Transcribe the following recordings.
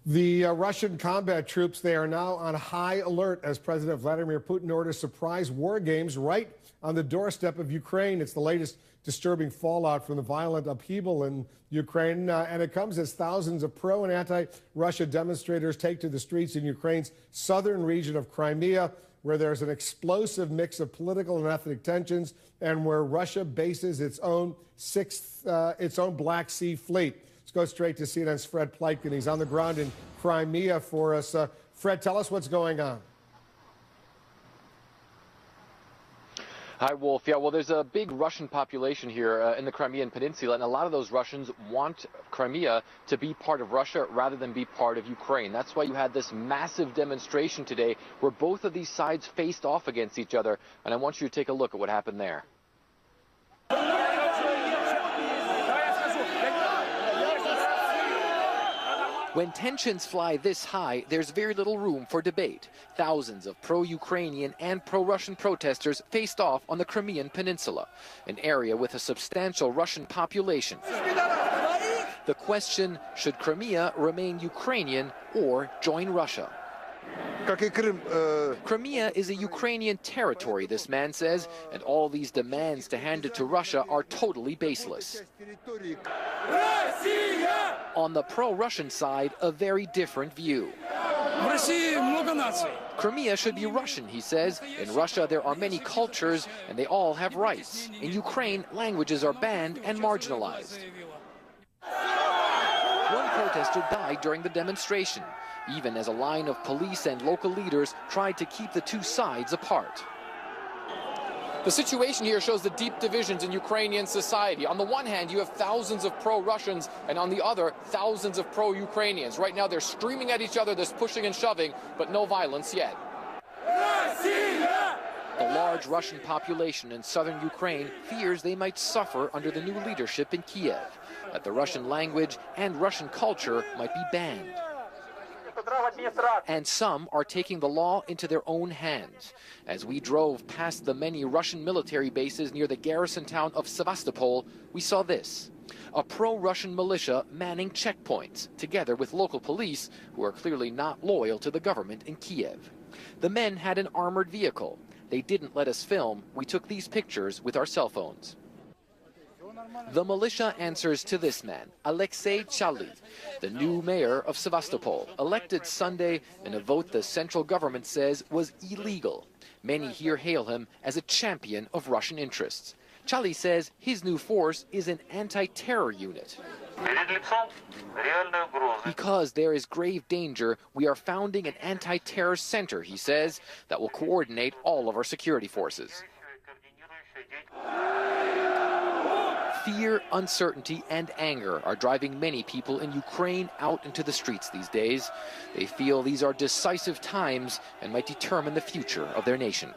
The Russian combat troops, they are now on high alert as President Vladimir Putin orders surprise war games right on the doorstep of Ukraine. It's the latest disturbing fallout from the violent upheaval in Ukraine, and it comes as thousands of pro and anti-Russia demonstrators take to the streets in Ukraine's southern region of Crimea, where there's an explosive mix of political and ethnic tensions, and where Russia bases its own Black Sea fleet. Let's go straight to CNN's Fred Pleitgen. He's on the ground in Crimea for us. Fred, tell us what's going on. Hi, Wolf. Yeah, well, there's a big Russian population here in the Crimean Peninsula, and a lot of those Russians want Crimea to be part of Russia rather than be part of Ukraine. That's why you had this massive demonstration today where both of these sides faced off against each other, and I want you to take a look at what happened there. When tensions fly this high, there's very little room for debate. Thousands of pro-Ukrainian and pro-Russian protesters faced off on the Crimean Peninsula, an area with a substantial Russian population. The question, should Crimea remain Ukrainian or join Russia? Crimea is a Ukrainian territory, this man says, and all these demands to hand it to Russia are totally baseless. On the pro-Russian side, a very different view. Crimea should be Russian, he says. In Russia, there are many cultures, and they all have rights. In Ukraine, languages are banned and marginalized. One protester died during the demonstration, even as a line of police and local leaders tried to keep the two sides apart. The situation here shows the deep divisions in Ukrainian society. On the one hand, you have thousands of pro-Russians, and on the other, thousands of pro-Ukrainians. Right now, they're screaming at each other, there's pushing and shoving, but no violence yet. The large Russian population in southern Ukraine fears they might suffer under the new leadership in Kiev, that the Russian language and Russian culture might be banned. And some are taking the law into their own hands. As we drove past the many Russian military bases near the garrison town of Sevastopol, we saw this: a pro-Russian militia manning checkpoints, together with local police who are clearly not loyal to the government in Kiev. The men had an armored vehicle. They didn't let us film. We took these pictures with our cell phones. The militia answers to this man, Alexei Chali, the new mayor of Sevastopol, elected Sunday in a vote the central government says was illegal. Many here hail him as a champion of Russian interests. Chali says his new force is an anti-terror unit. Because there is grave danger, we are founding an anti-terror center, he says, that will coordinate all of our security forces. Fear, uncertainty, and anger are driving many people in Ukraine out into the streets these days. They feel these are decisive times and might determine the future of their nation.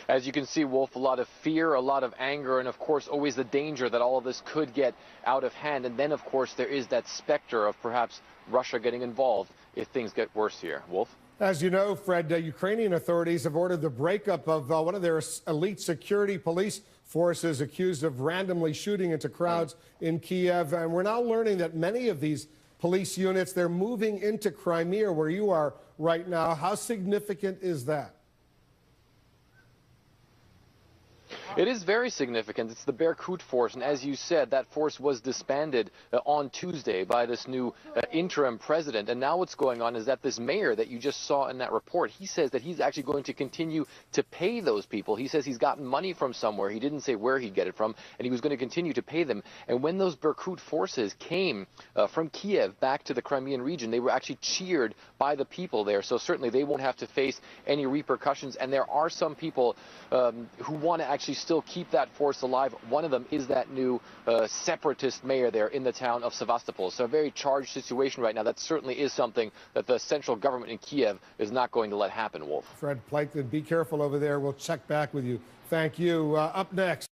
As you can see, Wolf, a lot of fear, a lot of anger, and of course always the danger that all of this could get out of hand. And then, of course, there is that specter of perhaps Russia getting involved if things get worse here. Wolf? As you know, Fred, Ukrainian authorities have ordered the breakup of one of their elite security police forces accused of randomly shooting into crowds in Kiev. And we're now learning that many of these police units, they're moving into Crimea, where you are right now. How significant is that? It is very significant. It's the Berkut force, and as you said, that force was disbanded on Tuesday by this new interim president. And now what's going on is that this mayor that you just saw in that report, he says that he's actually going to continue to pay those people. He says he's gotten money from somewhere. He didn't say where he'd get it from, and he was going to continue to pay them. And when those Berkut forces came from Kiev back to the Crimean region, they were actually cheered by the people there. So certainly they won't have to face any repercussions. And there are some people who want to actually still keep that force alive. One of them is that new separatist mayor there in the town of Sevastopol. So a very charged situation right now. That certainly is something that the central government in Kiev is not going to let happen, Wolf. Fred Pleitgen, be careful over there. We'll check back with you. Thank you. Up next.